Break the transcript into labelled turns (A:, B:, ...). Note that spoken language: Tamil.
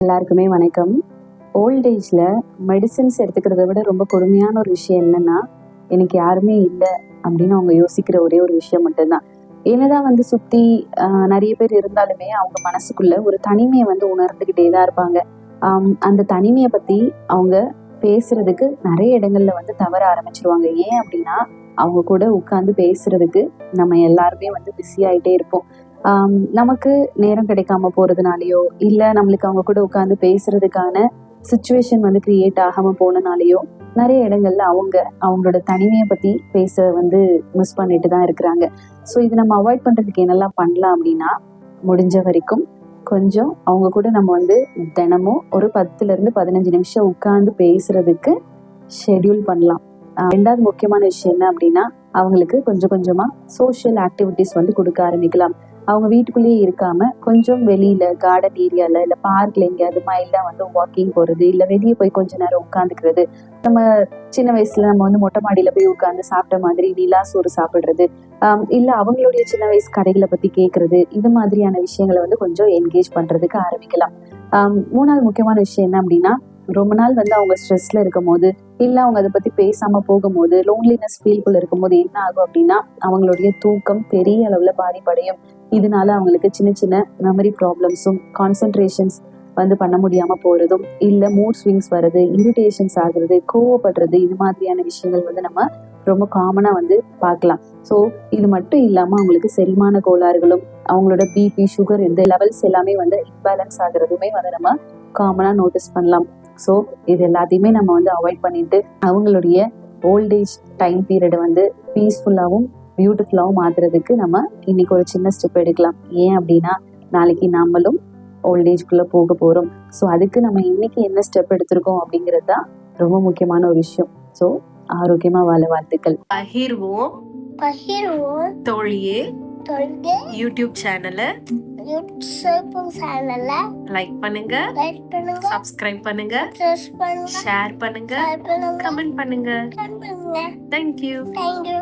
A: எல்லாருக்குமே வணக்கம். ஓல்ட் ஏஜ்ல மெடிசின்ஸ் எடுத்துக்கிறத விட ரொம்ப கொடுமையான ஒரு விஷயம் என்னன்னா, எனக்கு யாருமே இல்ல அப்படின்னு அவங்க யோசிக்கிற ஒரே ஒரு விஷயம் மட்டும்தான். என்னதான் வந்து சுத்தி நெறைய பேர் இருந்தாலுமே, அவங்க மனசுக்குள்ள ஒரு தனிமைய வந்து உணர்ந்துகிட்டே தான் இருப்பாங்க. அந்த தனிமைய பத்தி அவங்க பேசுறதுக்கு நெறைய இடங்கள்ல வந்து தவற ஆரம்பிச்சுருவாங்க. ஏன் அப்படின்னா, அவங்க கூட உட்கார்ந்து பேசுறதுக்கு நம்ம எல்லாருமே வந்து பிஸி ஆயிட்டே இருப்போம். நமக்கு நேரம் கிடைக்காம போறதுனாலயோ, இல்ல நம்மளுக்கு அவங்க கூட உட்கார்ந்து பேசுறதுக்கான சிச்சுவேஷன் வந்து கிரியேட் ஆகாம போனனாலயோ, நெறைய இடங்கள்ல அவங்களோட தனிமைய பத்தி பேச வந்து மிஸ் பண்ணிட்டு தான் இருக்கிறாங்க. ஸோ இத நம்ம அவாய்ட் பண்றதுக்கு என்னெல்லாம் பண்ணலாம் அப்படின்னா, முடிஞ்ச வரைக்கும் கொஞ்சம் அவங்க கூட நம்ம வந்து தினமும் ஒரு 10லிருந்து 15 நிமிஷம் உட்கார்ந்து பேசுறதுக்கு ஷெட்யூல் பண்ணலாம். 2வது முக்கியமான விஷயம் என்ன அப்படின்னா, அவங்களுக்கு கொஞ்சம் கொஞ்சமா சோஷியல் ஆக்டிவிட்டீஸ் வந்து குடுக்க ஆரம்பிக்கலாம். அவங்க வீட்டுக்குள்ளேயே இருக்காம, கொஞ்சம் வெளியில கார்டன் ஏரியால, இல்ல பார்க்ல எங்கேயாவது மைல்டா வந்து வாக்கிங் போறது, இல்ல வெளிய போய் கொஞ்ச நேரம் உட்காந்துக்கிறது. நம்ம சின்ன வயசுல நம்ம வந்து மொட்டை மாடியில போய் உட்கார்ந்து சாப்பிட்ட மாதிரி நிலா சோறு சாப்பிடுறது, இல்ல அவங்களுடைய சின்ன வயசு கதைகள பத்தி கேட்கறது, இது மாதிரியான விஷயங்கள வந்து கொஞ்சம் என்கேஜ் பண்றதுக்கு ஆரம்பிக்கலாம். 3வது முக்கியமான விஷயம் என்ன அப்படின்னா, ரொம்ப நாள் வந்து அவங்க ஸ்ட்ரெஸ்ல இருக்கும்போது, இல்ல அவங்க அத பத்தி பேசாம போகும்போது, லோன்லினஸ் ஃபீல்குள்ள இருக்கும்போது என்ன ஆகும் அப்படின்னா, அவங்களுடைய தூக்கம் பெரிய அளவுல பாதிப்படையும். இதனால அவங்களுக்கு சின்ன சின்ன மெமரி ப்ராப்ளம்ஸும், கான்சன்ட்ரேஷன்ஸ் வந்து பண்ண முடியாம போறதும், இல்ல மூட் ஸ்விங்ஸ் வர்றது, இரிட்டேஷன்ஸ் ஆகுறது, கோவப்படுறது, இது மாதிரியான விஷயங்கள் வந்து நம்ம ரொம்ப காமனா வந்து பார்க்கலாம். ஸோ இது மட்டும் இல்லாம அவங்களுக்கு செரிமான கோளாறுகளும், அவங்களோட பிபி, சுகர் இந்த லெவல்ஸ் எல்லாமே வந்து இம்பேலன்ஸ் ஆகுறதுமே வந்து நம்ம காமனா நோட்டீஸ் பண்ணலாம். ஸோ இது எல்லாத்தையுமே நம்ம வந்து அவாய்ட் பண்ணிட்டு, அவங்களுடைய ஓல்ட் ஏஜ் டைம் பீரியட வந்து பீஸ்ஃபுல்லாவும், பியூட்டிஃபுல்லாவும் மாத்துறதுக்கு நம்ம இன்னைக்கு ஒரு சின்ன ஸ்டெப் எடுக்கலாம். ஏன் அப்படின்னா, நாளைக்கு நாமளும் ஓல்ட் ஏஜ்குள்ள போக போறோம். ஸோ அதுக்கு நம்ம இன்னைக்கு என்ன ஸ்டெப் எடுத்திருக்கோம் அப்படிங்கிறது தான் ரொம்ப முக்கியமான ஒரு விஷயம். ஸோ ஆரோக்கியமா வாழ வாழ்த்துக்கள்.
B: பகிர்வோம்
C: பகிர்வோம்
B: தோழியே
C: தொல்கை
B: யூடியூப் சேனலை
C: சேனல்ல
B: லைக் பண்ணுங்க,
C: லைக் பண்ணுங்க,
B: சப்ஸ்கிரைப் பண்ணுங்க,
C: சப்ஸ்கிரைப் பண்ணுங்க,
B: ஷேர் பண்ணுங்க,
C: ஷேர் பண்ணுங்க,
B: கமெண்ட் பண்ணுங்க.
C: கமெண்ட் பண்ணுங்க.
B: தேங்க்யூ.
C: தேங்க்யூ.